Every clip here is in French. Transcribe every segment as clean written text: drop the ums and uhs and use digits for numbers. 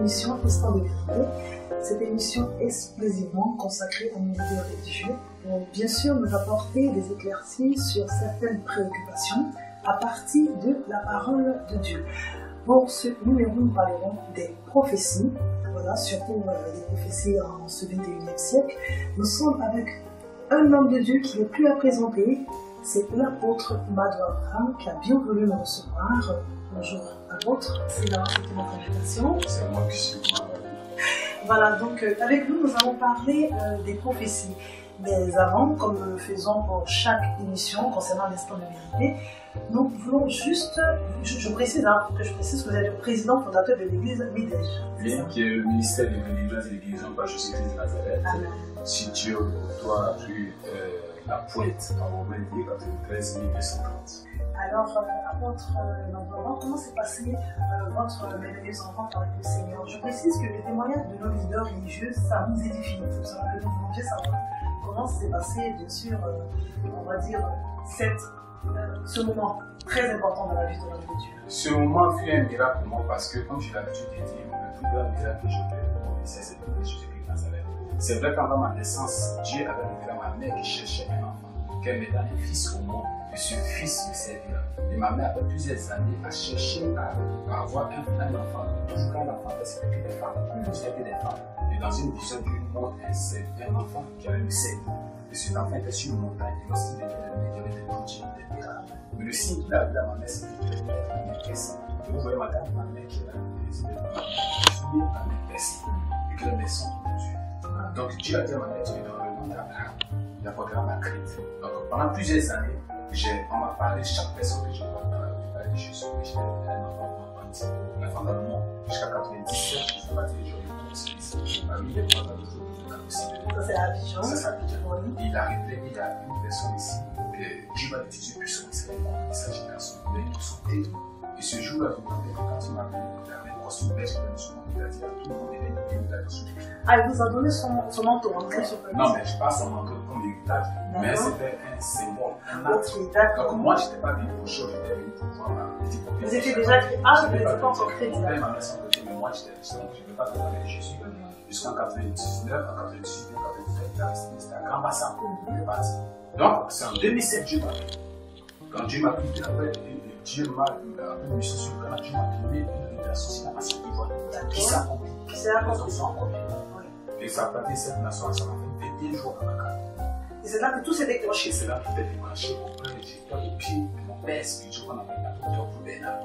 émission Instant de vérité. Cette émission est exclusivement consacrée à une idée religieuse pour bien sûr nous apporter des éclaircies sur certaines préoccupations à partir de la parole de Dieu. Pour ce numéro, nous parlerons des prophéties, voilà, surtout des prophéties en ce 21e siècle. Nous sommes avec un homme de Dieu qui n'est plus à présenter, c'est l'apôtre Mado Abraham qui a bien voulu nous recevoir. Bonjour apôtre, c'est d'avoir accepté notre invitation. C'est moi qui suis là. Voilà, donc avec vous, nous allons parler des prophéties. Mais avant, comme nous le faisons pour chaque émission concernant l'instant de vérité, nous voulons juste, je précise que vous êtes le président fondateur de l'église Midège. Oui, qui est le ministère de l'Église et de l'Église en Jésus-Christ de Nazareth, situé au toit rue La Pointe, en Romain 93 230. Alors, apôtre Namboran, comment s'est passé votre merveilleuse rencontre avec le Seigneur? Je précise que les témoignages de nos leaders religieux, ça nous édifie. Tout ça, que nous voulons bien savoir comment s'est passé, bien sûr, on va dire, ce moment très important dans la vie de l'homme de Dieu. Ce moment fut un miracle pour moi parce que, comme j'ai l'habitude de dire, le plus grand miracle que j'ai fait dans c'est de Jésus-Christ de Nazareth. C'est vrai qu'avant ma naissance, Dieu avait révélé à ma mère qui cherchait un enfant, qu'elle me donne un fils au monde, de ce fils me servira. Et ma mère, après plusieurs années, a cherché à avoir un enfant. Toujours quand l'enfant c'était que des femmes, c'était que des femmes. Et dans une vision d'une mort, c'est un enfant qui avait le servir. Et cet enfant était sur une montagne, et lorsqu'il était venu, il y avait des prodiges, des miracles. Mais le signe qu'il a vu à ma mère, c'était une maîtresse. Et vous voyez ma mère qui est là, elle est la maîtresse, et que les maisons sont Dieu. Donc Dieu a dit à ma mère, tu es dans le monde d'Abraham. Il a programmé ma crête. Donc pendant plusieurs années, on m'a parlé, chaque personne que je vois dans la vie de Jésus, que j'étais un enfant baptisé. L'enfant dans le monde, jusqu'à 97, je suis baptisé, j'ai eu une expérience. Ma vie est pendant le jour de la possibilité. Ça, c'est Abidjan. Ça, c'est Abidjan. Il a révélé, il y a une personne ici, que Dieu va utiliser puissamment sa génération. Il a une sauté. Et ce jour-là, je me demandais quand il m'a appelé, il avait un costume belge, il a dit à tout le monde, il a reçu. Ah, il vous a donné son manteau, hein, très surprenant. Non, mais je passe son manteau comme héritage, mais c'était un symbole, un acte. Ok, d'accord. Donc moi, je n'étais pas venu pour chaud, j'étais venu pour voir ma petite copine. Vous étiez déjà créé. Ah, vous n'étiez pas encore créé. Mon père m'a mis son côté, mais moi, je ne peux pas travailler avec Jésus. Jusqu'en 99, en 98, en 97, il a resté, c'était un grand bassin. Il est parti. Donc, c'est en 2007 Dieu m'a pris. Quand Dieu m'a pris, après, Dieu m'a une mission sur le plan, Dieu m'a donné une révélation sur la nation d'Ivoire. Qui s'est accomplie. Qui s'est accomplie. Ils sont accomplis. Et ça a parti cette nation, ça m'a fait 21 jours à ma carte. Et c'est là que tout s'est déclenché. C'est là que tout est déclenché. Au plan, j'étais au pied de mon père spirituel qu'on appelle l'apôtre Bernard.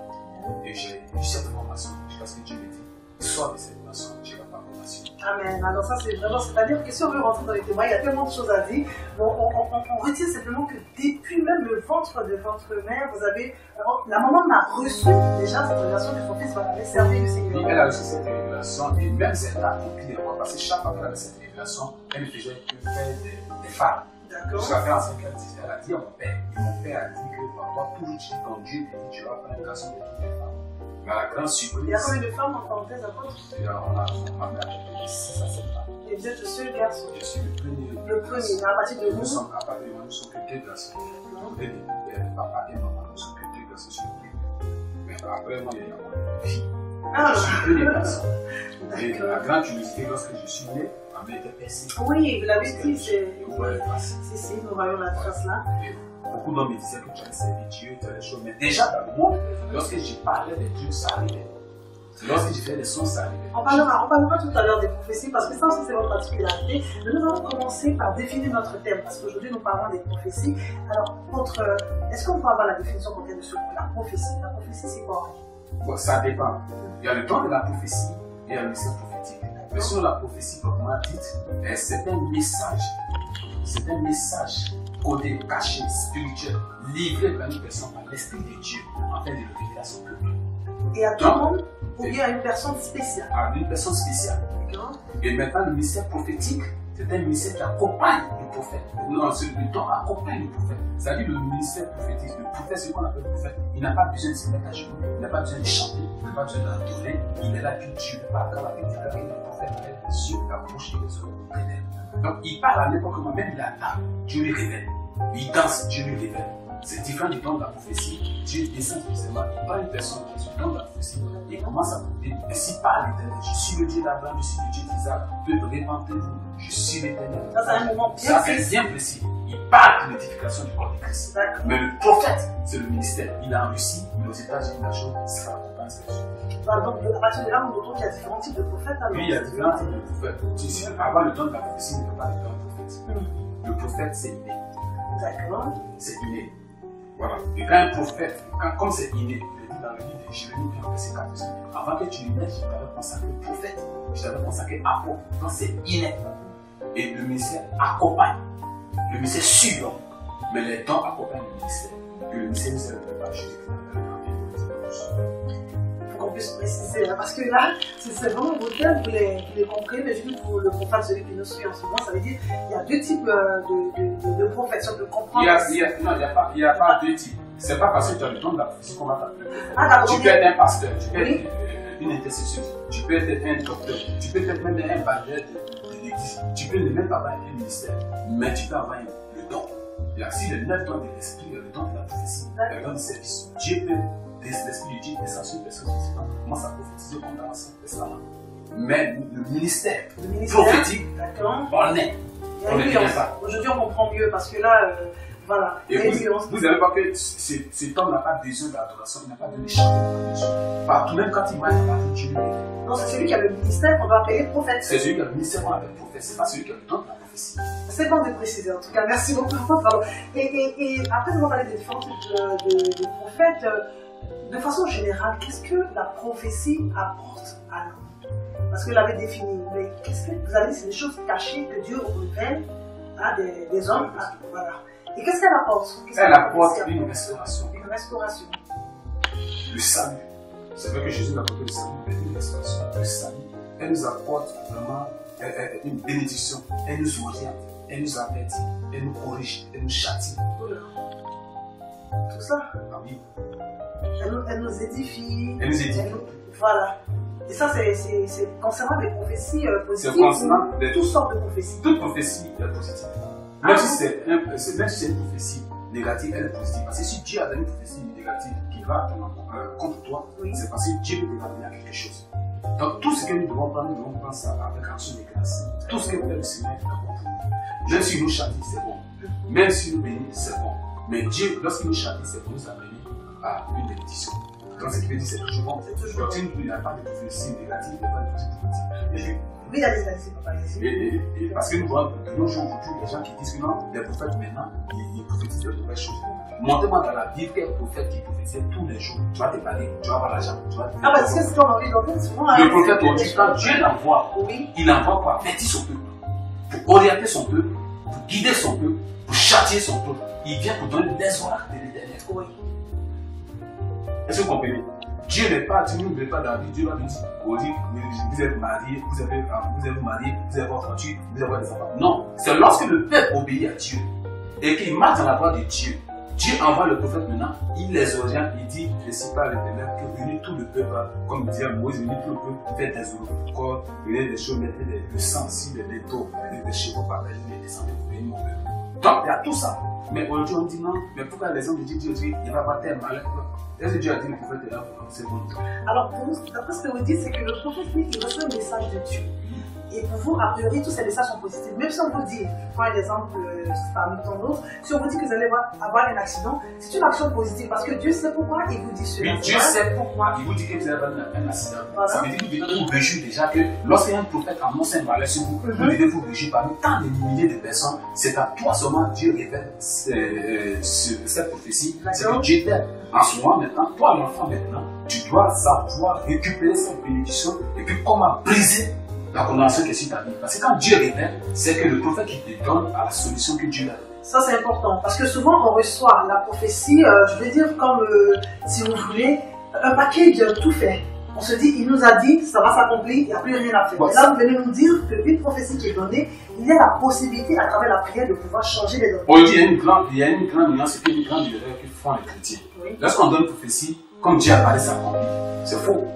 Et j'ai eu cette formation. Parce que Dieu me dit, sois de cette nation, tu vas pas formation. Amen. Alors ça c'est vraiment, c'est-à-dire que si on veut rentrer dans les témoins, il y a tellement de choses à dire. Bon, on retient simplement que depuis même le ventre de votre mère, vous avez, la maman a reçu déjà cette relation de son fils, elle avait servi le Seigneur. Oui, elle a reçu cette révélation et même elle a accompli des rois parce que chaque fois qu'elle avait cette révélation, elle ne faisait que faire des femmes. D'accord. Jusqu'à faire en 5 qu'elle disait, elle a dit à mon père, et mon père a dit que papa, toujours dit quand Dieu te dit, tu vas faire une relation de toutes les femmes. Mais la grande surprise. Il y a combien de femmes en parenthèse à votre? Ma mère a 6 à 7 femmes. Et vous êtes le seul garçon? Je suis le premier. Le premier, à partir de nous vous? sommes à partir de moi, nous sommes que 2 garçons. Papa et maman, nous sommes que 2 garçons sur le premier. Mais après, moi, il y a une fille. Ah. Je suis le premier garçon. Et la grande curiosité, lorsque je suis né, ma mère était percée. Oui, vous l'avez dit, c'est. Si, nous voyons la trace là. Beaucoup d'hommes me disaient que tu allais servir Dieu, tu allais choses. Mais déjà dans le monde, lorsque je parlais des trucs, ça arrivait. Lorsque je faisais des sons, ça arrivait. On parlera tout à l'heure des prophéties parce que ça aussi c'est votre particularité. Mais nous allons commencer par définir notre thème parce qu'aujourd'hui nous parlons des prophéties. Alors, est-ce qu'on peut avoir la définition complète de ce mot, la prophétie? La prophétie c'est quoi? Bon, ça dépend. Il y a le temps de la prophétie et il y a le message prophétique. Mais sur la prophétie, comme on l'a dit, c'est un message. C'est un message codé, caché, spirituel, livré par une personne par l'Esprit de Dieu en fait de le révéler à son peuple. Et à tout le monde, ou bien à une personne spéciale? À une personne spéciale. Et maintenant, le mystère prophétique, c'est un mystère qui accompagne le prophète. Le temps accompagne le prophète. C'est-à-dire le ministère prophétique, le prophète, c'est ce qu'on appelle le prophète. Il n'a pas besoin de se mettre à genoux, il n'a pas besoin de chanter, il n'a pas besoin d'adorer. Il est là que Dieu parle avec Dieu, avec le prophète, avec les yeux, la bouche et les oreilles. Donc il parle à n'importe comment, même il attend, Dieu lui révèle. Il danse, Dieu lui révèle. C'est différent du don de la prophétie. Dieu descend spécialement, il prend une personne qui est sur le don de la prophétie et commence à porter. Ainsi parle l'Éternel. Je suis le Dieu d'Abraham, je suis le Dieu d'Isaac. Répentez-vous, je suis l'Éternel. Ça, c'est un moment bien Ça, précis. c'est bien précis. Il parle de l'édification du corps de Christ. D'accord. Mais le prophète, c'est le ministère. Il est en Russie, il est aux États-Unis, la chose sera accompagnée de Jésus. Voilà, donc, à partir de là, on entend qu'il y a différents types de prophètes. Alors, Oui, il y a différents types de prophètes. Avant le don de la prophétie, il ne peut pas de don de prophète. Le prophète, c'est inné. D'accord. C'est inné. Voilà. Et quand un prophète, comme c'est inné, il est dit dans le livre de Jérémie, verset 4, avant que tu le naisses, je t'avais consacré prophète, je t'avais consacré apôtre. Donc c'est inné. Et le ministère accompagne. Le ministère suit l'homme. Mais les dons accompagnent le ministère. Et le ministère ne s'élève pas Jésus. Il faut qu'on puisse préciser, hein, parce que là, c'est vraiment vos thèmes, vous les comprenez, mais juste pour le prophète, celui qui nous suit en ce moment, ça veut dire qu'il y a deux types de prophètes, si on peut comprendre. Il n'y a pas deux types. C'est pas parce que tu as le don de la prophétie qu'on va t'appeler. Ah, tu peux être un pasteur, tu peux être une intercesseuse, tu peux être un docteur, tu peux être même un pasteur de l'église, tu peux ne même pas avoir un ministère, mais tu peux avoir le don. Il y a aussi le 9 dons de l'esprit, le don de la prophétie, le don de service. Dieu peut, l'esprit de Dieu descend sur une personne qui commence à prophétiser comme dans l'Ancien Testament. Mais le ministère prophétique, on est. On ne devient pas. Aujourd'hui, on comprend mieux parce que là, voilà. Et vous n'avez pas que cet homme n'a pas besoin d'adoration, il n'a pas besoin de chanter de Dieu. Partout, même quand il marche, il n'a pas de Dieu. Non, c'est celui qui a le ministère qu'on doit appeler prophète. C'est celui qui a le ministère qu'on appelle prophète, c'est pas celui qui a le don de la prophétie. C'est bon de préciser, en tout cas, merci beaucoup. Et après avoir parlé des différents types de prophètes, de façon générale, qu'est-ce que la prophétie apporte à l'homme? Parce que vous l'avez défini, mais qu'est-ce que vous avez dit, c'est des choses cachées que Dieu révèle à des hommes. Voilà. Et qu'est-ce qu'elle apporte? Elle apporte une restauration. Une restauration. Le salut. C'est vrai que Jésus n'a apporté le salut, mais une restauration. Le salut. Elle nous apporte vraiment une bénédiction. Elle nous oriente. Elle nous avertit. Elle nous corrige. Elle nous châtie. Tout ça. Ah oui. Elle nous édifie. Elle nous édifie. Voilà. Et ça, c'est concernant des prophéties positives. C'est concernant toutes sortes de prophéties. Toute prophétie est positive. Même si c'est une prophétie négative, elle est positive. Parce que si Dieu a donné une prophétie négative qui va contre toi, c'est parce que Dieu peut t'amener à quelque chose. Donc tout ce que nous devons prendre ça avec action de grâce. Tout ce que vous faites le Seigneur est bon pour nous. Même si nous châtie, c'est bon. Même si nous bénit, c'est bon. Mais Dieu, lorsqu'il nous châtie, c'est pour nous amener à une bénédiction. Donc ce qui veut dire c'est toujours bon. Donc si il n'y a pas de prophétie négative, il n'y a pas de prophétie positive. Oui, allez-y, papa, allez-y. Et parce que nous voyons de nos jours aujourd'hui les gens qui disent que non, les prophètes maintenant, ils prophétisent de nouvelles choses. Montrez-moi dans la Bible quel prophète qui prophétisait tous les jours. Tu vas te parler, tu vas avoir l'argent, tu vas te Ah, parce que c'est ce qu'on a envie d'entendre souvent. Le prophète aujourd'hui, quand Dieu l'envoie, il envoie pour avertir son peuple, pour orienter son peuple, pour guider son peuple, pour châtier son peuple. Il vient pour donner des oracles de l'Éternel. Oui. Est-ce que vous comprenez? Dieu n'est pas, Dieu ne veut pas dans la vie, Dieu va nous dire, vous êtes mariés, vous avez marié, vous avez votre voiture, vous avez des enfants. Non, c'est lorsque le peuple obéit à Dieu et qu'il marche dans la voie de Dieu, Dieu envoie le prophète maintenant, il les oriente, il dit, ainsi par l'Éternel, que venez tout le peuple, comme disait Moïse, venez tout le peuple, faites des holocaustes, venez des choses, mettez le sang ici, les taux, des chevaux partagés, les descendants, venez mon peuple. Donc il y a tout ça. Mais aujourd'hui on dit non, mais pourquoi les hommes disent Dieu, il va pas tel malheur? Est-ce que Dieu a dit le prophète est là pour nous? C'est bon. Alors, pour nous, d'après ce que vous dites, c'est que le prophète, lui, il reçoit un message de Dieu. Et pour vous, a priori, tous ces messages sont positifs. Même si on vous dit, je prends un exemple parmi tant d'autres, si on vous dit que vous allez avoir un accident, c'est une action positive parce que Dieu sait pourquoi il vous dit cela. Oui, Dieu sait pourquoi il vous dit que vous allez avoir un accident. Voilà. Ça veut dire que vous réjouissez déjà que lorsqu'un prophète annonce un malheur sur vous, vous devez vous réjouir parmi tant de milliers de personnes. C'est à toi seulement Dieu révèle cette prophétie. C'est que Dieu t'aide. En ce moment maintenant, toi l'enfant maintenant, tu dois savoir récupérer cette bénédiction et puis comment briser la condamnation qui est sur ta vie. Parce que quand Dieu révèle, c'est que le prophète qui te donne à la solution que Dieu a. Ça c'est important parce que souvent on reçoit la prophétie, je veux dire comme si vous voulez, un paquet de tout fait. On se dit, il nous a dit, ça va s'accomplir, il n'y a plus rien à faire. Bon, et là, vous venez nous dire qu'une prophétie qui est donnée, il y a la possibilité à travers la prière de pouvoir changer les données. Aujourd'hui, il y a une grande nuance et une grande erreur que font les chrétiens. Oui. Lorsqu'on donne une prophétie, comme Dieu a parlé, ça accomplit. C'est faux.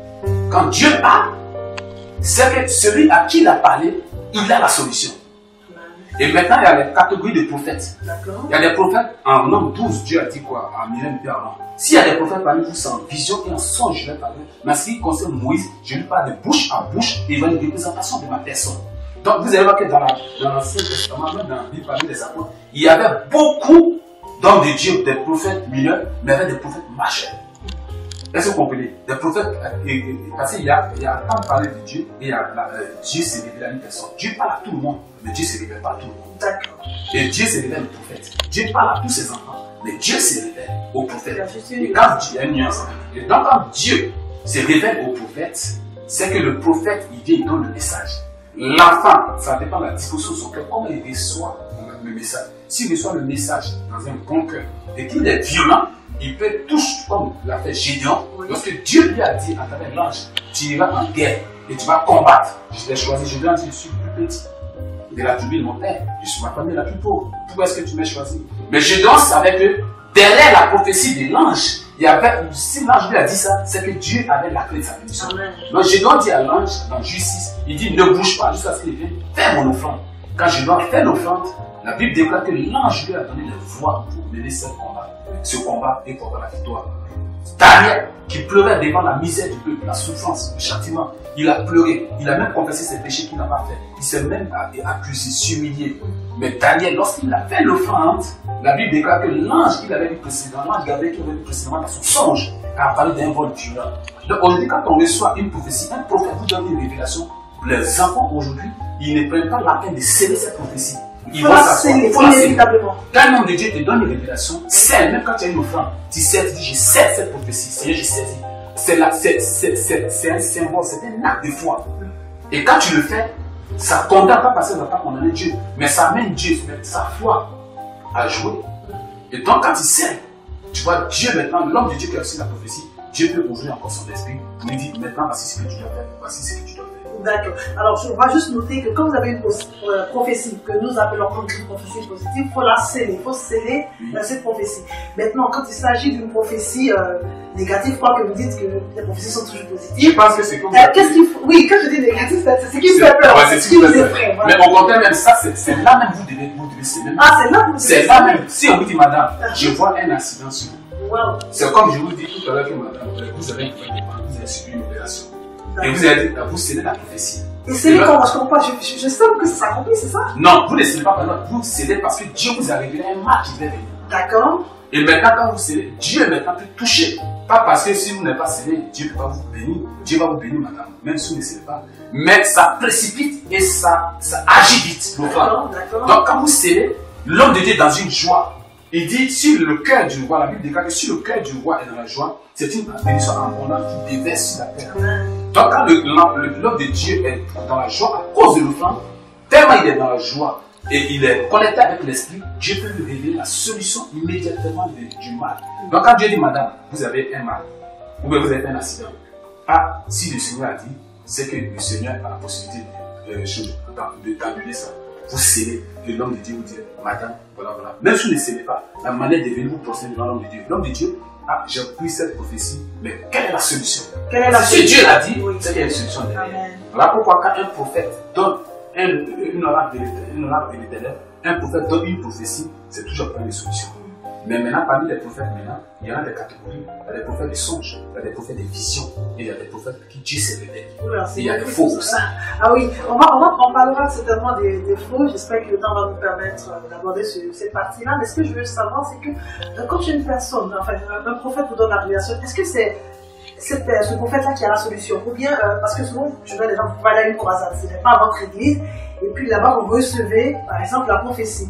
Quand Dieu parle, c'est que celui à qui il a parlé, il a la solution. Et maintenant, il y a les catégories de prophètes. D'accord. Il y a des prophètes, en nombre 12, Dieu a dit quoi? En millénaire parlant. S'il y a des prophètes parmi vous, c'est en vision et en songe, je vais parler. Mais en ce qui concerne Moïse, je lui parle de bouche à bouche et il va une représentation de ma personne. Donc vous allez voir que dans l'Ancien Testament, même dans la Bible, parmi les apôtres, il y avait beaucoup d'hommes de Dieu, des prophètes mineurs, mais il y avait des prophètes majeurs. Est-ce que vous comprenez? Des prophètes, parce qu'il y a tant de parler de Dieu, et Dieu s'est révélé à une personne. Dieu parle à tout le monde, mais Dieu ne se révèle pas à tout le monde. D'accord. Et Dieu se révèle aux prophètes. Dieu parle à tous ses enfants, mais Dieu se révèle aux prophètes. Et quand Dieu, il y a une nuance. Et donc quand Dieu se révèle aux prophètes, c'est que le prophète, il vient, il donne le message. L'enfant, ça dépend de la disposition de son cœur, comment il reçoit le message. S'il reçoit le message dans un bon cœur et qu'il est violent, il peut toucher comme l'a fait Gédéon. Lorsque Dieu lui a dit à travers l'ange, tu iras en guerre et tu vas combattre. Je t'ai choisi, Gédéon dit, je suis le plus petit de la tribu de mon père, je suis ma famille la plus pauvre. Pourquoi est-ce que tu m'as choisi? Mais Gédéon savait que derrière la prophétie de l'ange, il y avait, si l'ange lui a dit ça, c'est que Dieu avait la clé de sa bénédiction. Donc Gédéon dit à l'ange, dans Juge 6, il dit, ne bouge pas jusqu'à ce qu'il vienne faire mon offrande. Quand Gédéon fait l'offrande, la Bible déclare que l'ange lui a donné les voix pour mener ce combat et pour avoir la victoire. Daniel, qui pleurait devant la misère du peuple, la souffrance, le châtiment, il a pleuré, il a même confessé ses péchés qu'il n'a pas fait. Il s'est même accusé, s'humilier. Mais Daniel, lorsqu'il a fait l'offrande, la Bible déclare que l'ange qu'il avait vu précédemment, l'ange Gabriel qu'il avait vu précédemment dans son songe, a parlé d'un vol violent. Donc aujourd'hui, quand on reçoit une prophétie, un prophète vous donne une révélation, les enfants aujourd'hui, ils ne prennent pas la peine de sceller cette prophétie. Il faut la sceller, inévitablement. Quand un homme de Dieu te donne une révélation, scelle, même quand tu as une offrande, tu sais, tu dis, je sais cette prophétie, Seigneur, je sais. C'est un symbole, c'est un acte de foi. Et quand tu le fais, ça condamne pas parce que ça ne va pas condamner Dieu, mais ça amène Dieu, sa foi à jouer. Et donc quand tu sais, tu vois Dieu maintenant, l'homme de Dieu qui a reçu la prophétie, Dieu peut ouvrir encore son esprit pour lui dire maintenant voici ce que tu dois faire, voici ce que tu dois faire. D'accord. Alors, on va juste noter que quand vous avez une prophétie que nous appelons comme une prophétie positive, il faut la sceller, il faut sceller cette prophétie. Maintenant, quand il s'agit d'une prophétie négative, quoi que vous dites que les prophéties sont toujours positives. Je pense que c'est comme qu'est-ce qu'il faut... Oui, quand je dis négatif, c'est ce qui me fait peur. Ouais, c'est ce qui me fait peur. Voilà. Mais au contraire, même ça, c'est là même vous devez c'est même. Ah, c'est là que vous devez. C'est là même. Si on vous dit, madame, je vois un accident sur vous. Wow. C'est comme je vous dis tout à l'heure que madame, vous avez subi une opération. Et vous allez vous scellez la prophétie. Et scellez comment? Je comprends pas. Je sens que ça s'accomplit, c'est ça? Non, vous ne scellez pas pendant. Vous scellez parce que Dieu vous a révélé un mal qui devait venir. D'accord. Et maintenant, quand vous scellez, Dieu maintenant peut toucher. Pas parce que si vous n'êtes pas scellé, Dieu ne peut pas vous bénir. Dieu va vous bénir, madame, même si vous ne scellez pas. Mais ça précipite et ça agit vite. D'accord. Donc, quand vous scellez, l'homme de Dieu est dans une joie. Il dit, si le cœur du roi, la Bible déclare que si le cœur du roi est dans la joie, c'est une bénédiction abondante qui déverse sur la terre. Donc quand l'homme de Dieu est dans la joie à cause de l'offrande, tellement il est dans la joie et il est connecté avec l'esprit, Dieu peut lui révéler la solution immédiatement du mal. Donc quand Dieu dit, madame, vous avez un mal, ou bien vous avez un accident, ah, si le Seigneur a dit, c'est que le Seigneur a la possibilité d'annuler ça. Vous scellez, et l'homme de Dieu vous dit, madame, voilà. Même si vous ne scellez pas, la manière de venir vous procéder devant l'homme de Dieu. L'homme de Dieu, ah, j'ai pris cette prophétie, mais quelle est la solution? Si Dieu l'a dit, c'est qu'il y a une solution derrière. Voilà pourquoi quand un prophète donne une oracle de l'éternel, un prophète donne une prophétie, c'est toujours pas une solution. Mais maintenant, parmi les prophètes, il y en a des catégories. Il y a des prophètes de songes, il y a des prophètes de visions, et il y a des prophètes qui Dieu se révèle. Et il y a des faux aussi. Ah oui, on parlera certainement des faux. J'espère que le temps va nous permettre d'aborder cette partie-là. Mais ce que je veux savoir, c'est que quand une personne, enfin un prophète vous donne la révélation, est-ce que c'est ce prophète-là qui a la solution? Ou bien, parce que souvent, je vois des gens qui vont aller à une croisade, ce n'est pas à votre église, et puis là-bas, vous recevez, par exemple, la prophétie.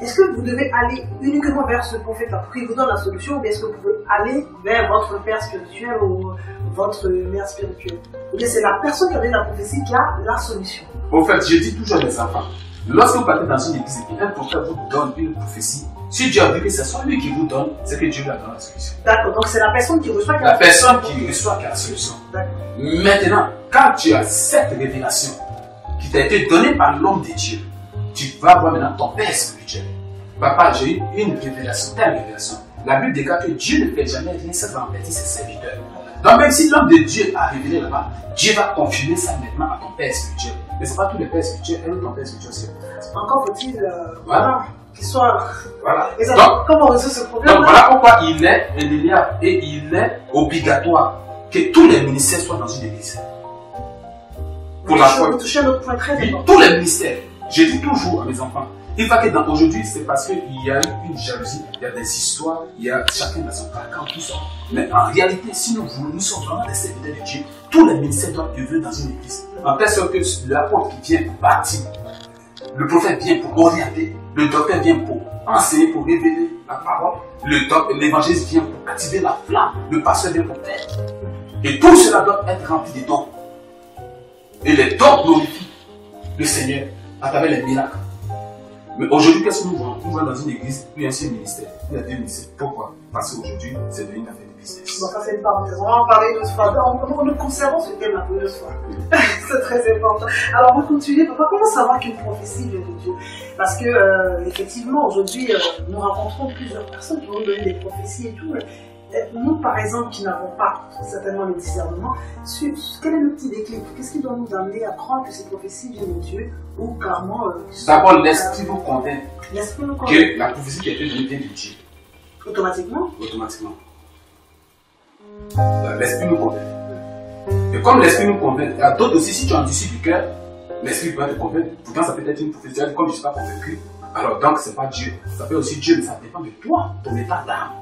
Est-ce que vous devez aller uniquement vers ce prophète-là pour qu'il vous donne la solution, ou bien est-ce que vous pouvez aller vers votre père spirituel ou votre mère spirituelle? Ou bien c'est la personne qui a donné la prophétie qui a la solution? En fait, je dis toujours à mes enfants, lorsque vous partez dans une église et qu'un prophète vous donne une prophétie, si Dieu a dit que c'est soit lui qui vous donne, c'est que Dieu lui a donné la solution. D'accord, donc c'est la personne qui reçoit qui a la personne qui reçoit qui a la solution. Maintenant, quand tu as cette révélation qui t'a été donnée par l'homme de Dieu, tu vas voir maintenant ton père spirituel. Papa, j'ai eu une révélation, telle révélation. La Bible déclare que Dieu ne fait jamais rien sans avertir ses serviteurs. Donc même si l'homme de Dieu a révélé là-bas, Dieu va confirmer ça maintenant à ton père spirituel. Mais ce n'est pas tous les pères spirituels, et ton père spirituel aussi. Encore faut-il voilà. qu'il soit. Voilà. Et ça, donc, comment on résout ce problème? Donc voilà pourquoi il est indéniable et il est obligatoire que tous les ministères soient dans une église. Pour la foi. Vous touchez un autre point très important. Tous les ministères. Je dis toujours à mes enfants, il va que aujourd'hui, c'est parce qu'il y a eu une jalousie, il y a des histoires, il y a chacun dans son carcan, tout ça. Mais en réalité, si nous voulons, nous sommes vraiment des serviteurs de Dieu, tous les ministères doivent œuvrer dans une église. En telle sorte que l'apôtre qui vient pour bâtir, le prophète vient pour orienter, le docteur vient pour enseigner, pour révéler la parole, l'évangéliste vient pour activer la flamme, le pasteur vient pour faire. Et tout cela doit être rempli de dons. Et les dons glorifient le Seigneur à travers les miracles. Mais aujourd'hui, qu'est-ce que nous voyons? Nous voyons dans une église, il y a un seul ministère, il y a deux ministères. Pourquoi? Parce qu'aujourd'hui, c'est devenu une affaire de business. Bon, ça c'est une parenthèse. On va en parler une autre fois. Nous conservons ce thème une autre fois. C'est très important. Alors, pour continuer, papa, comment savoir qu'une prophétie vient de Dieu? Parce que, effectivement, aujourd'hui, nous rencontrons plusieurs personnes qui vont nous donner des prophéties et tout. Nous, par exemple, qui n'avons pas certainement le discernement, quel est le petit déclic? Qu'est-ce qui doit nous amener à croire que ces prophéties viennent de Dieu ou carrément... D'abord, l'esprit nous convainc que la prophétie qui a été donnée vient de Dieu. Automatiquement? Automatiquement. L'esprit nous convainc. Et comme l'esprit nous convainc, il y a d'autres aussi, si tu en disciples du cœur, l'esprit peut te convaincre. Pourtant, ça peut être une prophétie. Comme je ne suis pas convaincu, alors donc, ce n'est pas Dieu. Ça peut aussi Dieu, mais ça dépend de toi, ton état d'âme.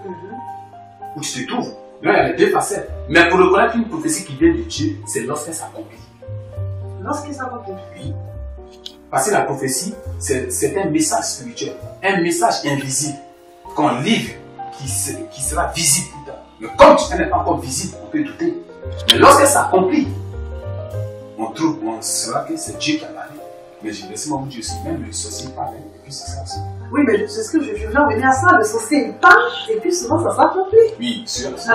Où tu te trouves. Là, il y a les deux facettes. Mais pour reconnaître une prophétie qui vient de Dieu, c'est lorsqu'elle s'accomplit. Lorsqu'elle s'accomplit? Oui. Parce que la prophétie, c'est un message spirituel, un message invisible qu'on livre, qui sera visible plus tard. Mais comme tu n'es pas encore visible, on peut douter. Mais lorsqu'elle s'accomplit, on saura que c'est Dieu qui a parlé. Mais je laisse moi vous dire aussi, même le sorcier parle, et puis c'est ça aussi. Oui, mais c'est ce que je viens de venir à ça. Le sorcier, il parle, et puis souvent ça s'accomplit. Oui, souvent ça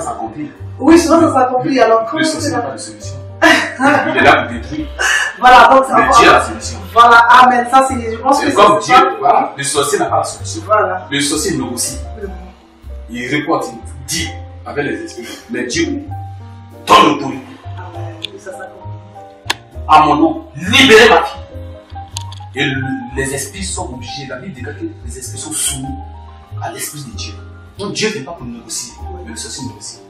s'accomplit. Oui, souvent ça s'accomplit. Alors, le sorcier n'a pas de solution. Il est là pour détruire. Voilà, donc c'est mais Dieu a la solution. Voilà, amen. Ça, c'est, je pense que c'est comme Dieu, voilà, le sorcier n'a pas la solution. Voilà. Le sorcier négocie. Il reporte, il dit avec les esprits. Mais Dieu donne l'autorité. Amen. Ça s'accomplit. À mon nom, libérez ma fille. Et les esprits sont obligés, la Bible dit que les esprits sont soumis à l'esprit de Dieu. Donc Dieu n'est pas pour négocier, mais le sorcier négocie.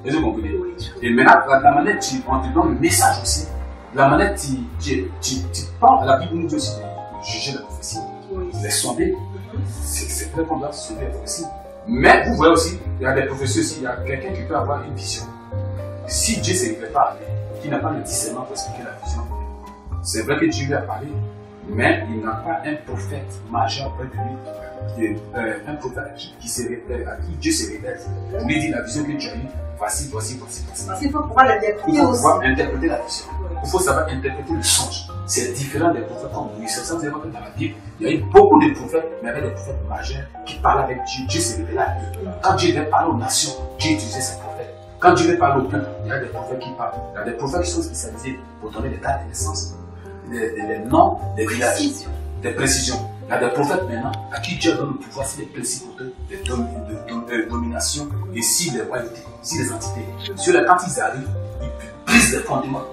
Vous comprenez? Et maintenant, la manière on te donne le message aussi, la manière tu parles, la Bible nous dit aussi de juger la prophétie, les sonder. C'est vrai qu'on doit sonder la prophétie. Mais vous voyez aussi, il y a des prophéties aussi, il y a quelqu'un qui peut avoir une vision. Si Dieu ne se révèle pas à lui, qui n'a pas le discernement pour expliquer la vision, c'est vrai que Dieu lui a parlé, mais il n'a pas un prophète majeur près de lui, un prophète à qui Dieu se révèle. Pour lui dire la vision que tu as eue, voici. Parce qu'il faut pouvoir l'interpréter aussi. Il faut pouvoir interpréter la vision. Il faut savoir interpréter le songe. C'est différent des prophètes comme Moïse. C'est ça que vous avez vu dans la Bible. Il y a eu beaucoup de prophètes, mais il y avait des prophètes majeurs qui parlaient avec Dieu. Dieu se révélait à eux. Quand Dieu devait parler aux nations, Dieu utilisait ses prophètes. Quand Dieu veut parler au peuple, il y a des prophètes qui parlent. Il y a des prophètes qui sont spécialisés pour donner des dates de naissance, des noms, des villages, des précisions. Il y a des prophètes maintenant à qui Dieu donne le pouvoir sur les principautés de domination et sur les royautés, sur les entités. Sur les, quand ils arrivent, ils brisent les fondements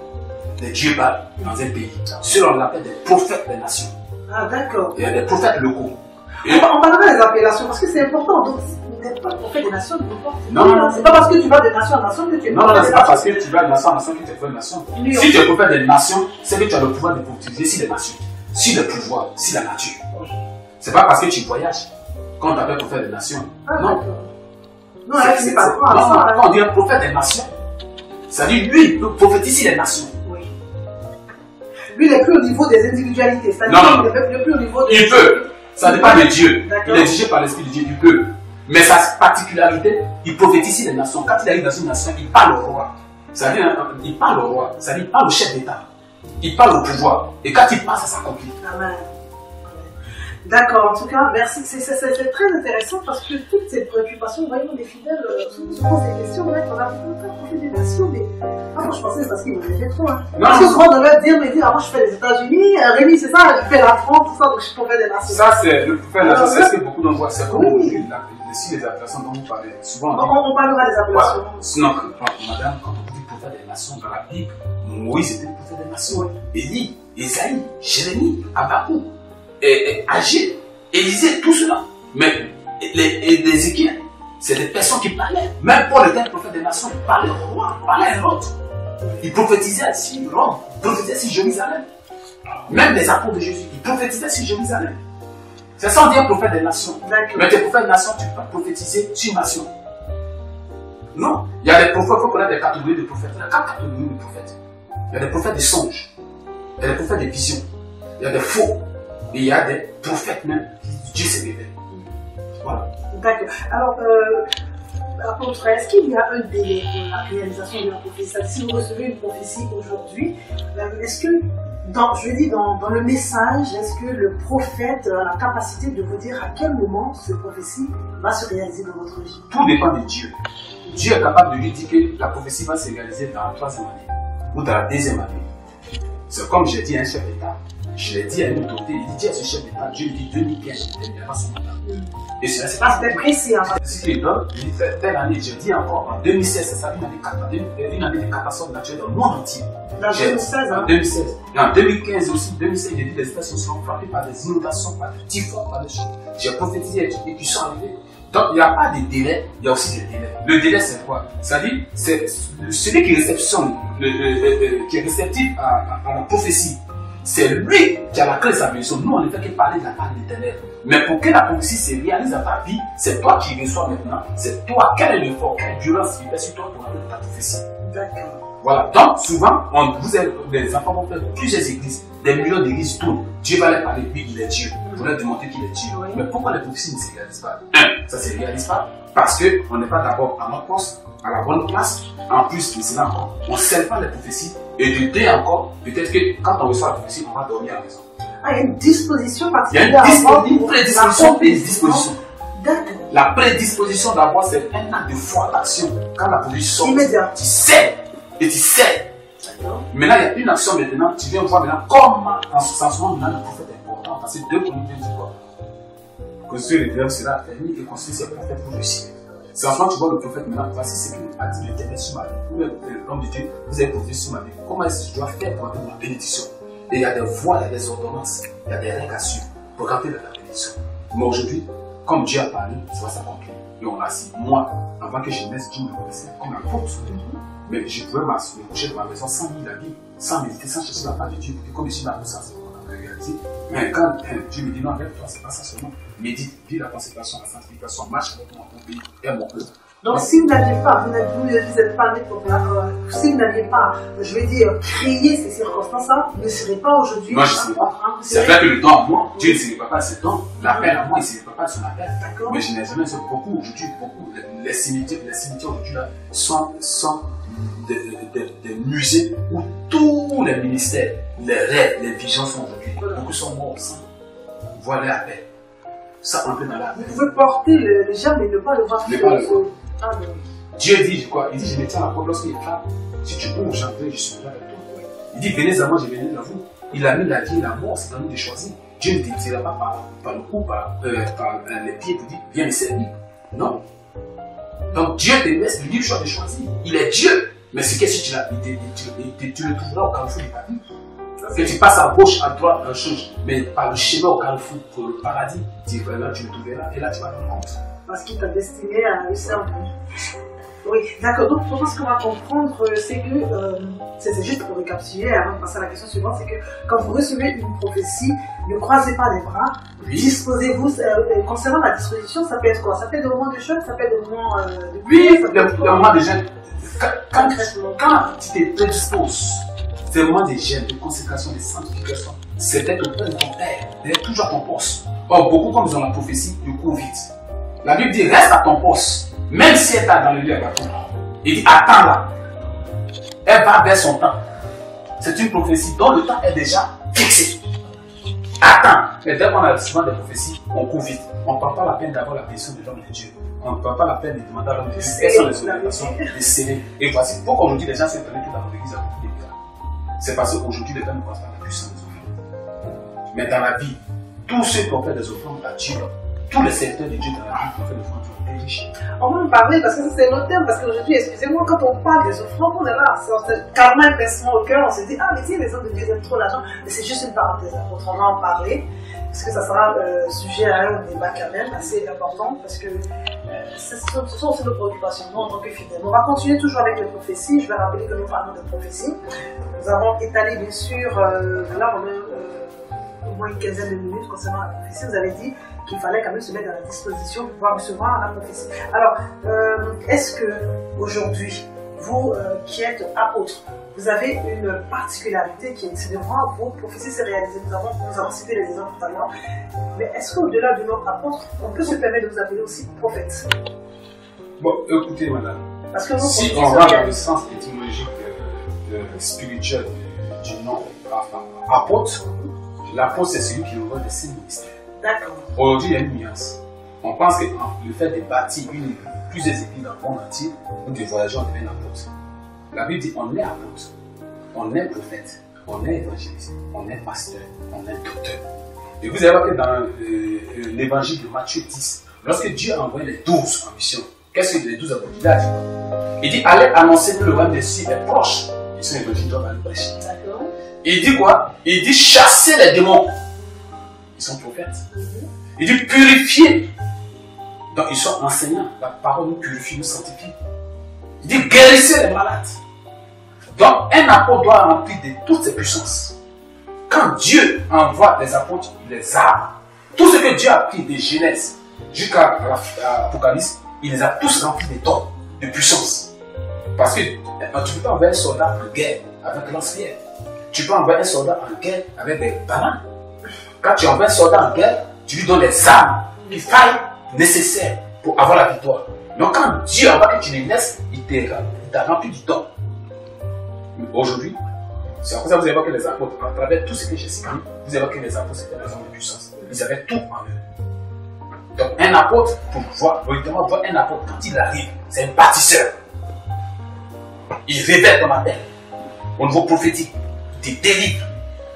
des dieux dans un pays. Ceux-là, on appelle des prophètes des nations. Ah, d'accord. Il y a des prophètes locaux. On parlera des appellations parce que c'est important. Donc, tu n'es pas prophète des nations, non. C'est pas parce que tu vas des nations en nation que tu es non, c'est pas parce que tu vas de nation en nation que tu es prophète des nations. Si tu es prophète des nations, c'est que tu as le pouvoir de utiliser sur les nations, sur le pouvoir, sur la nature. C'est pas parce que tu voyages qu'on t'appelle prophète des nations. Ah, non. Non, c'est pas ça. Quand on dit un prophète des nations, ça dit lui, il peut prophétiser sur les nations. Oui. Lui, il n'est plus au niveau des individualités. Non. Il n'est plus au niveau Il peut. Ça dépend de Dieu. Il est dirigé par l'Esprit de Dieu. Il peut. Mais sa particularité, il prophétise sur les nations. Quand il arrive dans une nation, il parle au roi. Ça dit, il parle au roi. Ça dit, il parle au chef d'État. Il parle au pouvoir. Et quand il parle, ça s'accomplit. Amen. D'accord, en tout cas, merci. C'est très intéressant parce que toutes ces préoccupations, voyons, des fidèles se posent des questions. Ouais, on a fait des nations, mais moi je pensais que c'est parce qu'ils m'en avaient trop. Hein. Parce que souvent on devait dire, moi je fais les États-Unis, Rémi c'est ça, je fais la France, tout ça, donc je peux faire des nations. Ça c'est le prophète, c'est ce que beaucoup d'en voient. C'est comme aujourd'hui, si les appellations dont vous parlez, souvent on parlera des appellations. Voilà. Non, madame, quand on dit prophète, prophètes des nations dans la Bible. Moïse était le prophète des nations. Élie, Isaïe, Jérémie, Habakkuk, Agé, Élisée, tout cela. Mais Ézéchiel, c'est des personnes qui parlaient. Même Paul était le prophète des nations, il parlait au roi, il parlait à Hérode. Il prophétisait sur Rome, il prophétisait sur Jérusalem. Même les apôtres de Jésus, ils prophétisaient sur Jérusalem. C'est ça on dit un prophète des nations. Mais tes prophètes des nations, tu ne peux pas prophétiser sur une nation. Non. Il y a des prophètes, il faut connaître des catégories de prophètes. Il y a 4 catégories de prophètes. Il y a des prophètes de songes. Il y a des prophètes de visions. Il y a des faux. Et il y a des prophètes même qui Dieu s'est révélé. Voilà. D'accord. Alors, apôtre, est-ce qu'il y a un délai pour la réalisation de la prophétie? Si vous recevez une prophétie aujourd'hui, est-ce que, dans le message, est-ce que le prophète a la capacité de vous dire à quel moment cette prophétie va se réaliser dans votre vie? Tout dépend de Dieu. Dieu est capable de lui dire que la prophétie va se réaliser dans la 3e année ou dans la 2e année. C'est comme j'ai dit à un chef d'État. Je l'ai dit à une autorité, il dit à ce chef d'État, Dieu lui dit 2015, il terminera son mandat. Et cela, c'est pas précis. Ce qu'il donne, il dit telle année, je dis encore, en 2016, c'est ça, une année de catastrophe naturelle dans le monde entier. En 2016, hein? En 2016. Et en 2015 aussi, 2016, j'ai dit les États seront frappés par des inondations, par des typhons, par des choses. J'ai prophétisé et qui sont arrivés. Donc, il n'y a pas de délai, il y a aussi des délais. Le délai, c'est quoi? C'est-à-dire, c'est celui qui réceptionne, qui est réceptif à la prophétie. C'est lui qui a la clé de sa bénédiction. Nous, on ne fait que parler de la part de l'Éternel. Mais pour que la prophétie se réalise dans ta vie, c'est toi qui reçois maintenant. C'est toi. Quel est l'effort, quelle violence qui fait sur toi pour avoir ta prophétie? D'accord. Voilà. Donc, souvent, vous êtes des enfants vont faire plusieurs églises, des millions d'églises tournent. Dieu va leur parler, lui, il est Dieu. Pour leur démontrer qu'il est Dieu. Oui. Mais pourquoi les prophéties ne se réalisent pas? Ça ne se réalise pas parce qu'on n'est pas d'abord à notre poste, à la bonne place. En plus de cela encore, on ne scelle pas les prophéties. Et de deux encore, peut-être que quand on reçoit la prophétie, on va dormir à la maison. Ah, il y a une disposition particulière. Il y a une prédisposition et une disposition. D'accord. La prédisposition d'abord, c'est un acte de foi, d'action. Quand la prophétie sort, tu sais. Et tu sais. Maintenant, il y a une action maintenant. Tu viens voir maintenant comment, en ce moment, maintenant, le prophète est important. Parce que 2 Corinthiens dit quoi? Construire les terres sera permis et construire ses prophètes pour le ciel. C'est en ce moment que tu vois le prophète maintenant. Voici ce qu'il a dit l'Éternel sur ma vie. Ou l'homme de Dieu, vous avez prophétisé sur ma vie. Comment est-ce que je dois faire pour avoir ma bénédiction? Et il y a des voies, il y a des ordonnances, il y a des règles à suivre pour rentrer dans la bénédiction. Mais aujourd'hui, comme Dieu a parlé, ça va s'accomplir. Et on l'a dit. Moi, avant que je naisse, Dieu me connaissait comme un apôtre. Mais je pouvais me coucher de ma maison sans lire la Bible, sans méditer, sans chercher la part de Dieu. Et comme je suis là, ça c'est qu'on a réalisé. Mais quand Dieu me dit non, avec toi, c'est pas ça seulement. Médite, vis la consécration, la sanctification, marche avec moi, mon pays, aime mon peuple. Donc, si vous n'aviez pas, vous n'êtes pas né pour si vous n'aviez pas, je vais dire, créé ces circonstances-là, vous ne serez pas aujourd'hui. Moi, je ne serai pas. C'est vrai que le temps à moi, Dieu ne se répare pas à ce temps. L'appel à moi, il ne se répare pas à son appel. Mais je n'ai jamais fait beaucoup aujourd'hui, beaucoup. Les cimetières aujourd'hui là sont des musées où tous les ministères, les rêves, les visions sont aujourd'hui. Beaucoup sont morts au sang. Voilà l'appel. Ça entre dans l'appel. Vous pouvez porter le germe et ne pas le voir. Dieu dit quoi? Il dit je me tiens à la porte lorsqu'il frappe. Si tu bouges, j'entrerai, je suis là avec toi. Il dit venez à moi, je viendrai à vous. Il a mis la vie et la mort, c'est à nous de choisir. Dieu ne te tirera pas par le cou, par les pieds pour dire viens me servir. Non. Donc Dieu te laisse le libre choix de choisir. Il est Dieu. Mais c'est que si tu le trouveras au carrefour de ta vie. Que tu passes à gauche, à droite, un chose, mais par le chemin au carrefour pour le paradis, tu le trouveras et là tu vas te rendre compte. Parce qu'il t'a destiné à un cerveau. Oui, d'accord. Donc, pour moi, ce qu'on va comprendre, c'est que, c'est juste pour récapituler avant de passer à la question suivante, c'est que quand vous recevez une prophétie, ne croisez pas les bras, oui. Disposez-vous. Concernant la disposition, ça peut être quoi? Ça peut être des moments de choc, ça peut être des moments de oui, des moments de jeûne. Quand tu te prédisposes, c'est des moments de jeûne, de consécration, de sanctification. C'est d'être auprès de ton Père, d'être toujours à ton poste. Or, beaucoup comme dans la prophétie, le cours vite. La Bible dit reste à ton poste, même si elle est dans le lieu, elle va tomber. Il dit attends-la. Elle va vers son temps. C'est une prophétie dont le temps est déjà fixé. Attends. Mais dès qu'on a souvent des prophéties, on court vite. On ne prend pas la peine d'avoir la question de l'homme de Dieu. On ne prend pas la peine de demander à l'homme de Dieu quelles sont les orientations, de sceller. Et voici pourquoi aujourd'hui les gens s'étonnent que dans l'église, il y a beaucoup de miracles. C'est parce qu'aujourd'hui les gens ne pensent pas à la puissance des offrandes. Mais dans la vie, tous ceux qui ont fait des offrandes à Dieu, tous les secteurs de Dieu dans la vie ont fait de France très riche. On va en parler parce que c'est notre thème, parce qu'aujourd'hui, excusez-moi, quand on parle des offrandes, on est là, c'est carrément un pincement au cœur, on se dit, ah mais tiens, les hommes de Dieu aiment trop l'argent, mais c'est juste une parenthèse, on va en parler, parce que ça sera sujet à un débat quand même assez important, parce que ce sont aussi nos préoccupations, nous en tant que fidèles. On va continuer toujours avec les prophéties, je vais rappeler que nous parlons de prophéties. Nous avons étalé bien sûr, là on a au moins une quinzaine de minutes concernant la prophétie, vous avez dit qu'il fallait quand même se mettre à la disposition pour pouvoir recevoir la prophétie. Alors, est-ce que aujourd'hui, vous qui êtes apôtre, vous avez une particularité qui est de voir vos prophéties se réaliser? Nous avons cité les exemples tout à l'heure. Mais est-ce qu'au-delà de notre apôtre, on peut se permettre de vous appeler aussi prophète? Bon, écoutez, madame. Parce que si on va dans le sens étymologique spirituel du nom apôtre, l'apôtre c'est celui qui envoie des signes ministères. D'accord. Aujourd'hui, il y a une nuance. On pense que le fait de bâtir plusieurs églises dans le monde entier, ou de voyager, on devient apôtre. La Bible dit on est apôtre, on est prophète, on est évangéliste, on est pasteur, on est docteur. Et vous allez voir que dans l'évangile de Matthieu 10, lorsque Dieu a envoyé les 12 en mission, qu'est-ce que les 12 apôtres il a dit? Il dit allez annoncer que le royaume des cieux est proche. Ils sont évangiles, doivent aller prêcher. Il dit quoi? Il dit chasser les démons. Ils sont prophètes. Il dit purifier. Donc ils sont enseignants. La parole nous purifie, nous sanctifie. Il dit guérissez les malades. Donc un apôtre doit remplir de toutes ses puissances. Quand Dieu envoie des apôtres, il les a. Tout ce que Dieu a pris de Genèse jusqu'à l'Apocalypse, il les a tous remplis de dons, de puissance. Parce que tu ne peux pas envoyer un soldat en guerre avec lance-pierre. Tu peux envoyer un soldat en guerre avec des bananes. Quand tu envoies un soldat en guerre, tu lui donnes les armes, les failles nécessaires pour avoir la victoire. Donc quand Dieu envoie que tu les laisses, il t'a rempli du don. Mais aujourd'hui, c'est pour ça que vous allez voir que les apôtres, à travers tout ce que j'ai cité, vous allez voir que les apôtres c'était des hommes de puissance. Ils avaient tout en eux. Donc un apôtre, pour voir un apôtre, quand il arrive, c'est un bâtisseur. Il révèle ton appel au niveau prophétique. Il te délivre.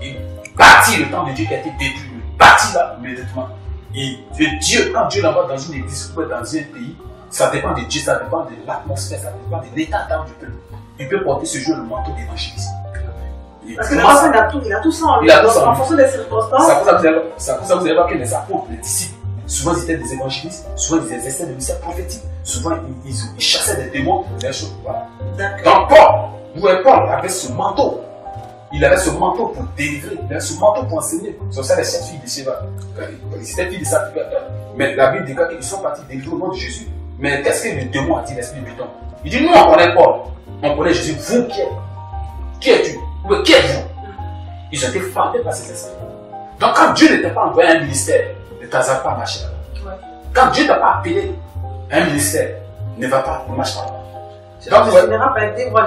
Il bâtit le temps de Dieu qui a été détruit. Il bâtit là immédiatement. Et Dieu, quand Dieu l'envoie dans une église ou dans un pays, ça dépend de Dieu, ça dépend de l'atmosphère, ça dépend de l'état d'âme du peuple. Il peut porter ce jour le manteau d'évangélisme. Parce que le prophète, il a tout ça en lui. En fonction des circonstances. C'est pour ça que vous allez voir que les apôtres, les disciples, souvent ils étaient des évangélistes, souvent ils exerçaient le ministère prophétique, souvent ils chassaient des démons, des choses. Voilà. Donc Paul avait ce manteau. Il avait ce manteau pour délivrer, il avait ce manteau pour enseigner. C'est ça les 7 filles de Séva. Ils étaient filles de sacrificateurs. Mais la Bible déclare qu'ils sont partis délivrer au nom de Jésus. Mais qu'est-ce que le démon a dit, l'esprit du temps? Il dit, nous on connaît Paul, on connaît Jésus, vous qui êtes? Qui es-tu? Qui êtes-vous? Ils ont été frappés par ces esprits. Donc quand Dieu ne t'a pas envoyé un ministère, ne t'hasarde pas à marcher là-bas. Quand Dieu ne t'a pas appelé un ministère, ne va pas, ne marche pas là-bas. Donc,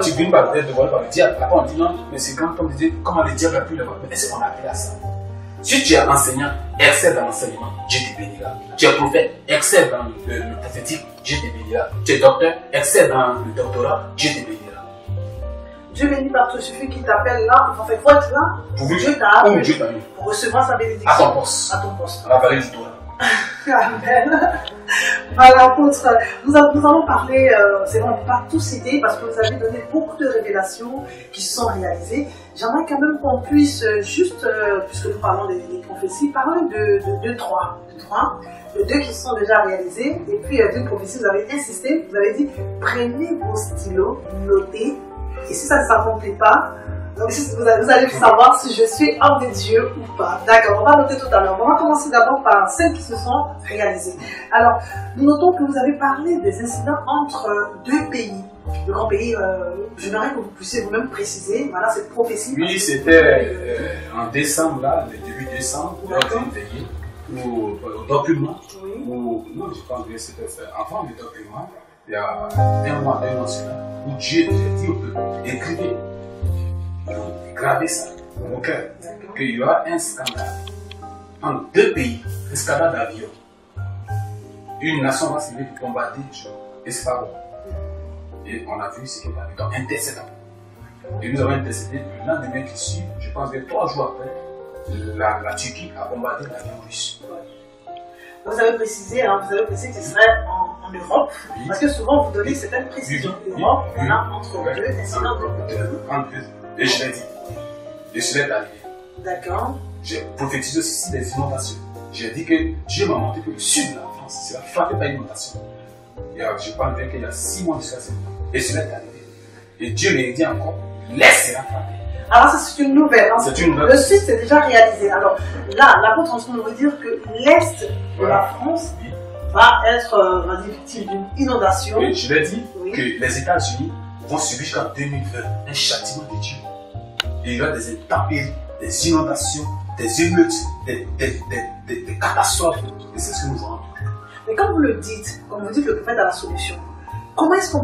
tu viens par le diable. Après, on dit non, mais c'est quand on disait comment le diable a pu le voir. Mais est-ce qu'on a appelé à ça? Si tu es enseignant, excelle dans l'enseignement, Dieu te bénira. Tu es prophète, excelle dans le prophétique, Dieu te bénira. Tu es docteur, excelle dans le doctorat, Dieu te bénira. Dieu bénit partout, il suffit qu'il t'appelle là. En fait, il faut être là. Pour Dieu t'a appelé. Pour recevoir sa bénédiction. À ton poste. À ton poste. À la vallée du toit. Amen. Voilà, apôtre, nous allons parler, c'est vrai, on ne peut pas tout citer parce que vous avez donné beaucoup de révélations qui se sont réalisées. J'aimerais quand même qu'on puisse juste, puisque nous parlons des prophéties, parler de trois. De deux qui se sont déjà réalisées. Et puis, d'une prophétie, vous avez insisté, vous avez dit, prenez vos stylos, notez, et si ça ne s'accomplit pas, donc vous allez savoir si je suis homme de Dieu ou pas. D'accord, on va noter tout à l'heure. On va commencer d'abord par celles qui se sont réalisées. Alors, nous notons que vous avez parlé des incidents entre deux pays. Le grand pays, j'aimerais que vous puissiez vous-même préciser, voilà, cette prophétie. Oui, c'était en décembre, là, le début décembre, lors d'une veillée, au document, non, je pense que c'était avant le document, il y a un mois cela, où Dieu dit au peuple, écrivez. Gravez ça dans vos cœurs, qu'il y aura un scandale entre deux pays, un scandale d'avion. Une nation va se lever pour bombarder et c'est pas bon. Et on a vu ce qui est arrivé. Donc intercédant. Et nous avons intercédé le lendemain qui suit, je pense que 3 jours après, la Turquie a bombardé l'avion russe. Vous avez précisé, hein, vous avez précisé que ce serait en Europe, oui. Parce que souvent vous donnez certaines précisions. Oui. Europe, Oui. on a entre deux, incidents de deux. Et je l'ai dit. Et je l'ai arrivé. D'accord. J'ai prophétisé aussi des inondations. J'ai dit que Dieu m'a montré que le sud de la France sera frappé par l'inondation. Je parle bien qu'il y a 6 mois jusqu'à 7 mois. Et cela est arrivé. Et Dieu me dit encore, l'Est sera frappé. Alors ça c'est une nouvelle. Hein. C'est une nouvelle. Le sud c'est déjà réalisé. Alors là, l'apôtre Antoine veut dire que l'Est de la France va être victime d'une inondation. Et je l'ai dit que les États-Unis vont subir jusqu'en 2020 un châtiment de Dieu. Il y aura des intempéries, des inondations, des émeutes, des catastrophes. Et c'est ce que nous voyons. Mais quand vous le dites, comme vous dites le prophète a la solution, comment est-ce qu'on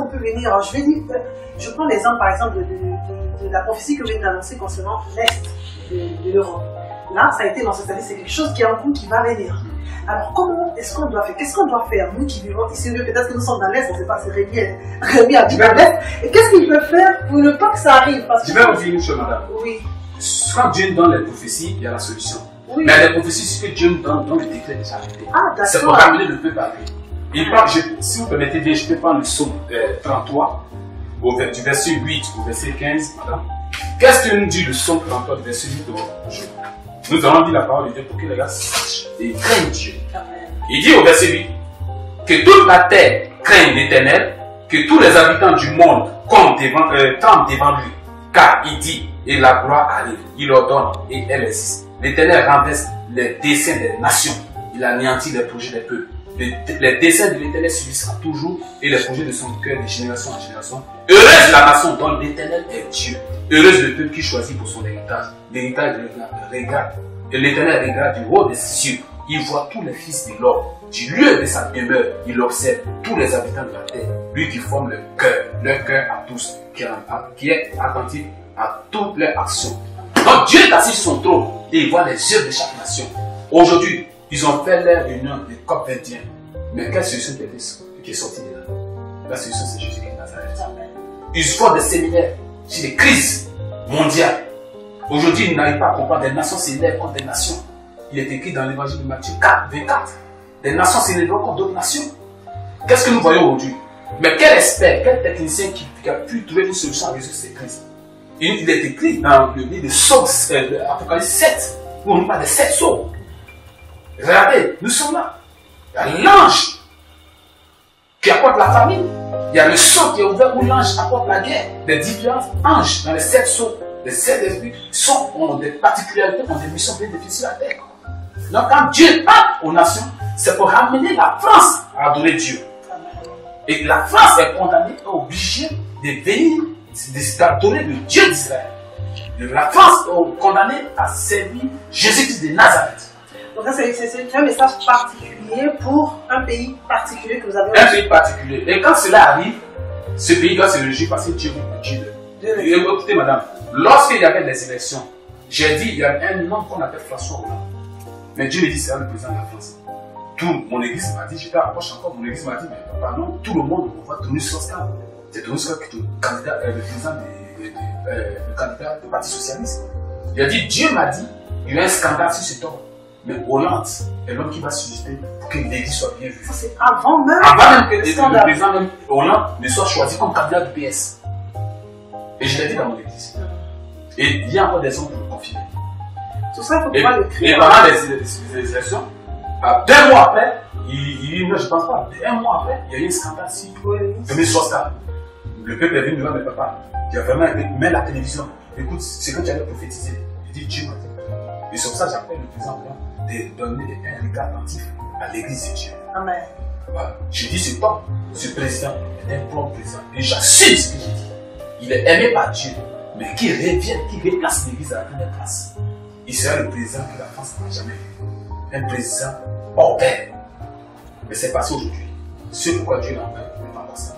peut venir? Alors, je prends l'exemple par exemple de la prophétie que vous venez d'annoncer concernant l'Est de l'Europe. Là, ça a été lancé, c'est-à-dire c'est quelque chose qui est en cours, qui va venir. Alors comment est-ce qu'on doit faire? Qu'est-ce qu'on doit faire, nous qui vivons ici? Peut-être que nous sommes dans l'Est, on ne sait pas, c'est Rémi a dit dans l'Est. Et qu'est-ce qu'il peut faire pour ne pas que ça arrive? Je vais vous dire une chose, madame. Oui. Quand Dieu nous donne les prophéties, il y a la solution. Oui. Mais les prophéties, ce que Dieu nous donne, le décret déjà arrêté. Ah, d'accord. C'est pour ramener le peuple à lui. Et si vous permettez bien, je peux prendre le psaume 33, du verset 8 au verset 15, madame. Qu'est-ce que nous dit le psaume 33 du verset 8 au jour? Nous allons dire la parole de Dieu pour que les gars sachent et craignent Dieu. Amen. Il dit au verset 8 que toute la terre craigne l'Éternel, que tous les habitants du monde tremblent devant lui. Car il dit, et la gloire arrive, il ordonne et elle existe. L'Éternel renverse les desseins des nations, il anéantit les projets des peuples. Les desseins de l'Éternel subsistera toujours et les projets de son cœur de génération en génération. Heureuse la nation dont l'Éternel est Dieu. Heureuse le peuple qui choisit pour son héritage. L'héritage regarde. Et l'Éternel regarde du haut des cieux. Il voit tous les fils de l'homme. Du lieu de sa demeure, il observe tous les habitants de la terre. Lui qui forme leur cœur à tous, qui est attentif à toutes leurs actions. Donc Dieu est assis sur son trône et il voit les œuvres de chaque nation. Aujourd'hui, ils ont fait leur réunion de COP 21. Mais quelle solution qui est sortie de là? La solution, c'est Jésus-Christ de Nazareth. Ils font des séminaires sur les crises mondiales. Aujourd'hui, ils n'arrivent pas à comprendre. Des nations s'élèvent contre des nations. Il est écrit dans l'évangile de Matthieu 4, 24. Des nations s'élèvent contre d'autres nations. Qu'est-ce que nous voyons aujourd'hui? Mais quel expert, quel technicien qui a pu trouver une solution à résoudre ces crises? Il est écrit dans le livre de Apocalypse 7, où on nous parle de 7 sceaux. Regardez, nous sommes là. Il y a l'ange qui apporte la famine. Il y a le sceau qui est ouvert où l'ange apporte la guerre. Les différents anges dans les 7 sceaux, les 7 esprits ont des particularités, ont des missions bien difficiles à terre. Donc quand Dieu parle aux nations, c'est pour ramener la France à adorer Dieu. Et la France est condamnée, obligée de venir, d'adorer le Dieu d'Israël. La France est condamnée à servir Jésus-Christ de Nazareth. Donc là, c'est un message particulier pour un pays particulier que vous avez. Un pays particulier. Et quand cela arrive, ce pays doit se réjouir parce que Dieu veut Dieu. Écoutez, madame, lorsqu'il y avait les élections, j'ai dit, il y a un homme qu'on appelle François Hollande. Mais Dieu me dit, c'est le président de la France. Tout mon église m'a dit, j'étais à Roche encore, mon église m'a dit, mais papa, non, tout le monde va tourner sur Oscar. C'est Tony Scott qui est le président le candidat du Parti Socialiste. Il a dit, Dieu m'a dit, il y a un scandale sur cet homme. Mais Hollande est l'homme qui va susciter pour que l'église soit bien vue. Ça, c'est avant même que le président même Hollande ne soit choisi comme candidat du PS. Et je l'ai dit dans mon église. Et il y a encore des hommes pour le confirmer. Tout ça, il faut pouvoir le crier. Et pendant les élections, 2 mois après, non, je ne pense pas, 1 mois après, il y a eu un scandale ici. Premier scandale. Le peuple est venu devant mes papas. Il a vraiment mis la télévision. Écoute, c'est quand tu allais prophétiser. Il dit Dieu m'a dit. Et sur ça, j'appelle le président de donner un regard attentif à l'église de Dieu. Amen. Voilà. Je dis ce temps, ce président est un bon président. Et j'assume ce que j'ai dit. Il est aimé par Dieu, mais qui revient, qui replace l'église à la première place. Il sera le président que la France n'a jamais vu. Un président hors pair. Mais c'est passé aujourd'hui. C'est pourquoi Dieu l'a envoyé pour ne pas passer.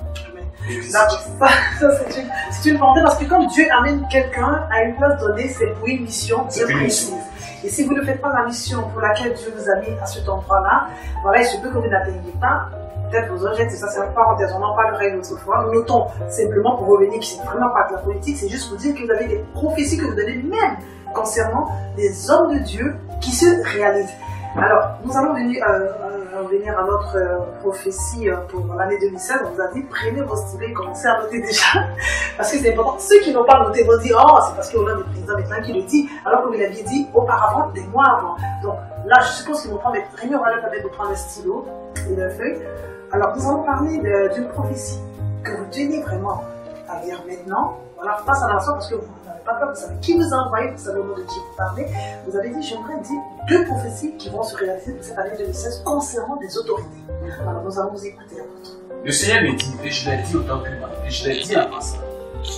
C'est une volonté parce que quand Dieu amène quelqu'un à une place donnée, c'est pour une mission bien précise. Et si vous ne faites pas la mission pour laquelle Dieu vous a mis à cet endroit-là, voilà, il se peut que vous n'atteigniez pas peut-être vos objets, c'est ça, c'est une parenthèse, on en parlera une autre fois. Nous notons simplement pour revenir que c'est vraiment pas de la politique, c'est juste pour dire que vous avez des prophéties que vous donnez même concernant des hommes de Dieu qui se réalisent. Alors, nous allons venir à notre prophétie pour l'année 2016. On vous a dit, prenez vos stylets et commencez à noter déjà. Parce que c'est important. Ceux qui n'ont pas noté vont dire, oh, c'est parce qu'on a des présidents maintenant qui le dit, alors que vous l'aviez dit auparavant, des mois avant. Donc là, je suppose qu'ils vont prendre, Rémi aura le permettre de prendre un stylo et une feuille. Alors, nous allons parler d'une prophétie que vous tenez vraiment à dire maintenant. Voilà, face à l'instant, parce que vous n'avez pas peur, vous savez qui vous a envoyé, vous savez au nom de qui vous parlez. Vous avez dit, j'aimerais dire 2 prophéties qui vont se réaliser pour cette année 2016 concernant des autorités. Alors, nous allons vous écouter la vôtre. Le Seigneur me dit, et je l'ai dit autant que moi, et je l'ai dit en passant,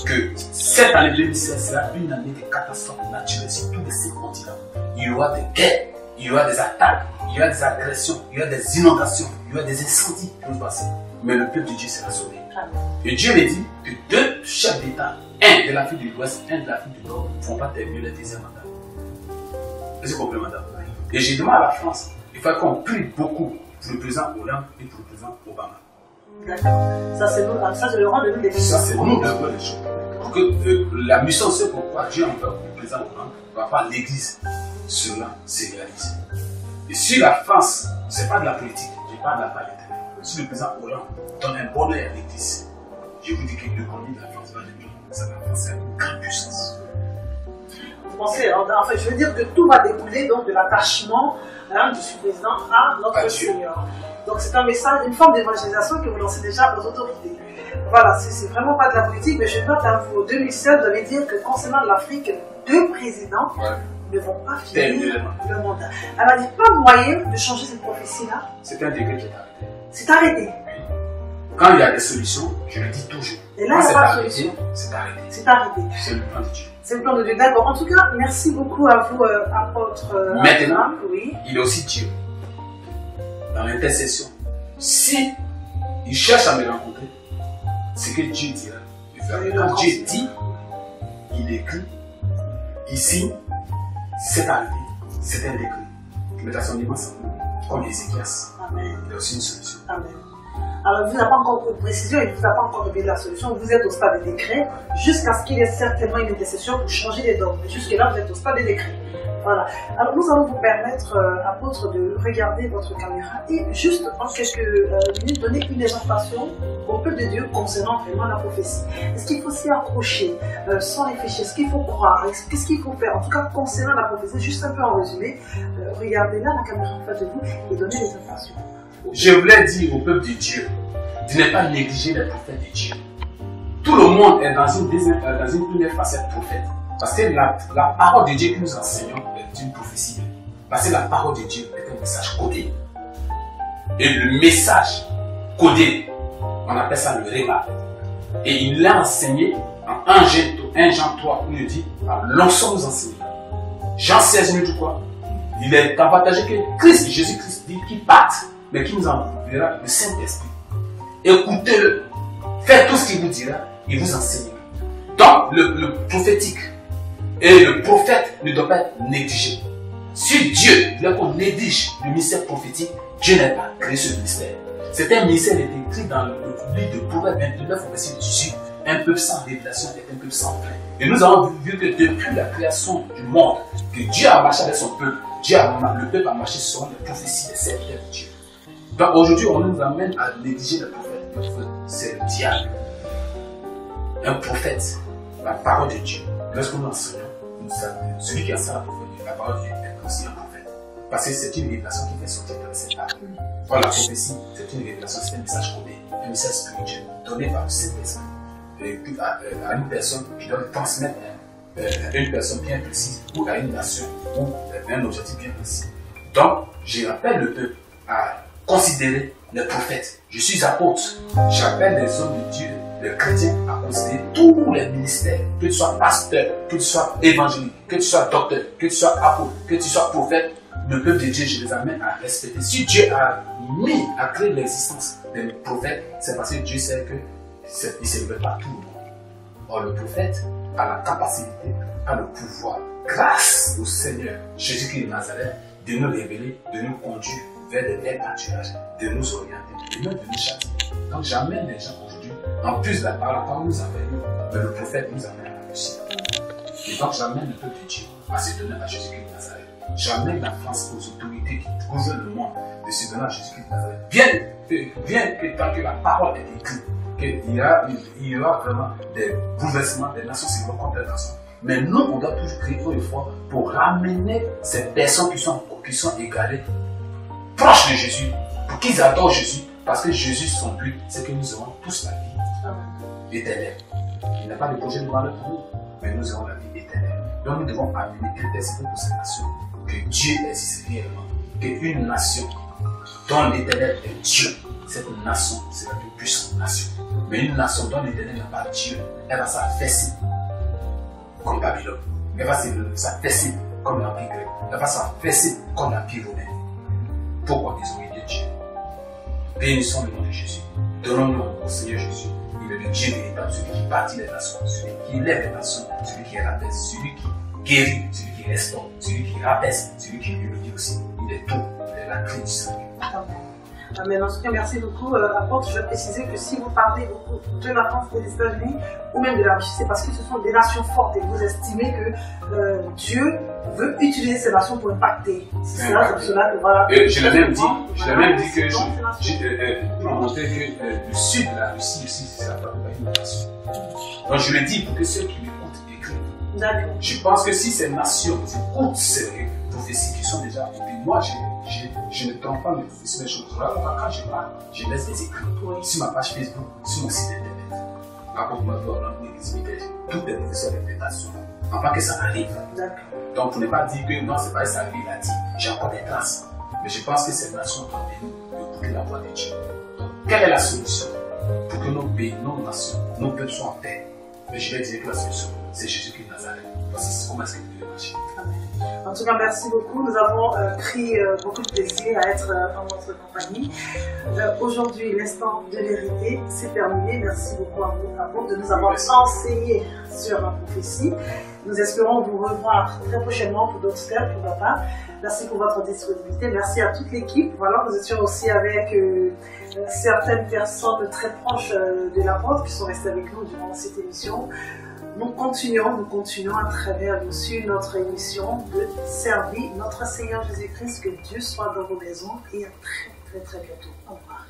que cette année 2016 sera une année de catastrophes naturelles sur tous les 5 continents. Il y aura des guerres, il y aura des attaques, il y aura des agressions, il y aura des inondations, il y aura des incendies qui vont se passer. Mais le peuple de Dieu sera sauvé. Et Dieu me dit que 2 chefs d'État, un de l'Afrique de l'Ouest, un de l'Afrique du Nord, ne vont pas terminer le 2e mandat. C'est complémentaire. Et j'ai demandé à la France, il faut qu'on prie beaucoup pour le président Hollande et pour le président Obama. D'accord. Ça, c'est le rang de nous des Ça, c'est nous de voir les choses. Pour que la mission, c'est pourquoi Dieu envoie le président Hollande, ne va pas l'église. Cela se réalise. Et si la France, ce n'est pas de la politique, je parle de la parole éternelle. Si le président Hollande donne un bonheur à l'église, je vous dis que l'économie de la France va devenir, ça va faire une grande puissance. Vous pensez, en fait, je veux dire que tout va découler donc de l'attachement du président à notre Seigneur. Donc c'est un message, une forme d'évangélisation que vous lancez déjà aux autorités. Voilà, c'est vraiment pas de la politique, mais je note à vous, en 2016, vous allez dire que concernant l'Afrique, 2 présidents ne vont pas finir le mandat. Alors il n'y a pas moyen de changer cette prophétie-là. C'est un décret qui est arrêté. C'est arrêté. Quand il y a des solutions, je le dis toujours. Et là, il n'y a pas de solution. C'est arrêté. C'est arrêté. C'est le plan de Dieu. C'est le plan de Dieu. D'accord. En tout cas, merci beaucoup à vous, apôtre. Maintenant, oui. Il est aussi Dieu. Dans l'intercession. Si il cherche à me rencontrer, c'est que Dieu dira. Quand Dieu dit, il écrit, il signe, c'est arrêté. C'est un décret. Mais dans son immense comme Ézéchias, il y a aussi une solution. Amen. Alors, vous n'avez pas encore de précision, il ne vous a pas encore donné la solution. Vous êtes au stade des décrets, jusqu'à ce qu'il y ait certainement une intercession pour changer les dogmes. Mais jusque-là, vous êtes au stade des décrets. Voilà. Alors, nous allons vous permettre, apôtre, de regarder votre caméra et juste en quelques minutes donner une exhortation au peuple de Dieu concernant vraiment la prophétie. Est-ce qu'il faut s'y accrocher sans réfléchir? Est-ce qu'il faut croire? Qu'est-ce qu'il faut faire? En tout cas, concernant la prophétie, juste un peu en résumé, regardez là la caméra en face de vous et donnez les informations. Je voulais dire au peuple de Dieu de ne pas négliger les prophètes de Dieu. Tout le monde est dans une première facette prophète. Parce que la parole de Dieu que nous enseignons est une prophétie. Parce que la parole de Dieu est un message codé. Et le message codé, on appelle ça le réma. Et il l'a enseigné en 1 Jean 3, où il dit, l'onction nous enseigne. Jean 16 nous dit quoi? Il est en partagé que Christ, Jésus-Christ dit qu'il parte, mais qui nous enverra le Saint-Esprit. Écoutez-le, faites tout ce qu'il vous dira, il vous enseignera. Donc, le prophétique et le prophète ne doivent pas être négligés. Si Dieu voulait qu'on néglige le ministère prophétique, Dieu n'a pas créé ce ministère. C'est un ministère qui est écrit dans le livre de Proverbes 29 au verset 18. Un peuple sans révélation est un peuple sans fin. Et nous avons vu que depuis la création du monde, que Dieu a marché avec son peuple, le peuple a marché selon les prophéties des serviteurs de Dieu. Donc aujourd'hui, on nous amène à négliger le prophète. Le prophète, c'est le diable. Un prophète, la parole de Dieu. Lorsque nous enseignons, celui qui enseigne la parole de Dieu est aussi un prophète. Parce que c'est une révélation qui fait sortir de cette parole. Voilà, la prophétie, c'est une révélation, c'est un message codé, un message spirituel donné par le Saint-Esprit à une personne qui doit le transmettre à une personne bien précise ou à une nation ou à un objectif bien précis. Donc, je rappelle le peuple à considérer les prophètes. Je suis apôtre. J'appelle les hommes de Dieu, les chrétiens, à considérer tous les ministères, que tu sois pasteur, que tu sois évangélique, que tu sois docteur, que tu sois apôtre, que tu sois prophète. Le peuple de Dieu, je les amène à respecter. Si Dieu a créé l'existence des prophètes, c'est parce que Dieu sait qu'il ne se révèle pas à tout le monde. Or, le prophète a la capacité, a le pouvoir, grâce au Seigneur Jésus-Christ de Nazareth, de nous révéler, de nous conduire vers des vrais pâturages, de nous orienter, de nous châtier. Donc, j'amène les gens aujourd'hui, en plus de la parole, quand nous amène, le prophète nous amène à la réussite. Et donc, j'amène le peuple de Dieu à se donner à Jésus-Christ de Nazareth. j'amène la France aux autorités qui gouvernent le monde de ce donnant Jésus-Christ de Nazareth. Bien que tant que la parole est écrite, qu'il y aura vraiment des bouleversements, des nations se vont contre les nations. Mais nous, on doit toujours créer une fois pour ramener ces personnes qui sont égarées proches de Jésus, pour qu'ils adorent Jésus, parce que Jésus, son but, c'est que nous aurons tous la vie éternelle. Il n'a pas de projet de malheur pour nous, mais nous aurons la vie éternelle. Donc nous devons amener intercéder pour cette nation, que Dieu existe réellement, qu'une nation dont l'éternel est Dieu, cette nation, c'est la plus puissante nation. Mais une nation dont l'éternel n'est pas Dieu, elle va s'affaisser comme Babylone. Elle va s'affaisser comme l'Empire grec. Elle va s'affaisser comme l'Empire romain. Pourquoi ils ont été Dieu? Bénissons le nom de Jésus. Donnons-nous au Seigneur Jésus. Il est le Dieu véritable, celui qui bâtit les nations, celui qui lève les nations, celui qui rabaisse, celui qui guérit, celui qui restaure, celui qui rabaisse, celui qui humilie aussi. Il est tout. Il est la clé du salut. Amen. En tout cas, merci beaucoup. Apôtre, je veux préciser que si vous parlez beaucoup de la France, des États-Unis ou même de la Russie, c'est parce que ce sont des nations fortes et vous estimez que Dieu veut utiliser ces nations pour impacter. C'est ça, c'est cela que voilà. Je l'ai même dit que pour montrer que le sud de la Russie aussi, c'est la une nation. Donc je le dis pour que ceux qui m'écoutent écrivent. D'accord. Je pense que si ces nations écoutent ces prophéties qui sont déjà écrites, moi je ne trompe pas mes prophéties, mais quand je parle, je laisse des écrits. Sur ma page Facebook, sur mon site internet. Raconte ma vie, toutes les prophéties d'interprétation. Avant que ça arrive. D'accord. Donc pour ne pas dire que non, c'est pas ça qu'il a dit, j'ai encore des traces. Mais je pense que ces nations doivent écouter la voix de Dieu. Donc quelle est la solution pour que nos pays, nos nations, nos peuples soient en paix? Mais je vais dire que la solution, c'est Jésus-Christ de Nazareth. Voici comment est-ce que vous devez marcher. En tout cas, merci beaucoup. Nous avons pris beaucoup de plaisir à être en votre compagnie. Aujourd'hui, l'instant de vérité, c'est terminé. Merci beaucoup à vous de nous avoir enseigné sur la prophétie. Nous espérons vous revoir très prochainement pour d'autres thèmes, pourquoi pas. Merci pour votre disponibilité. Merci à toute l'équipe. Voilà, nous étions aussi avec certaines personnes très proches de l'apôtre qui sont restées avec nous durant cette émission. Nous continuons à travers aussi notre émission de servir notre Seigneur Jésus-Christ. Que Dieu soit dans vos maisons et à très bientôt. Au revoir.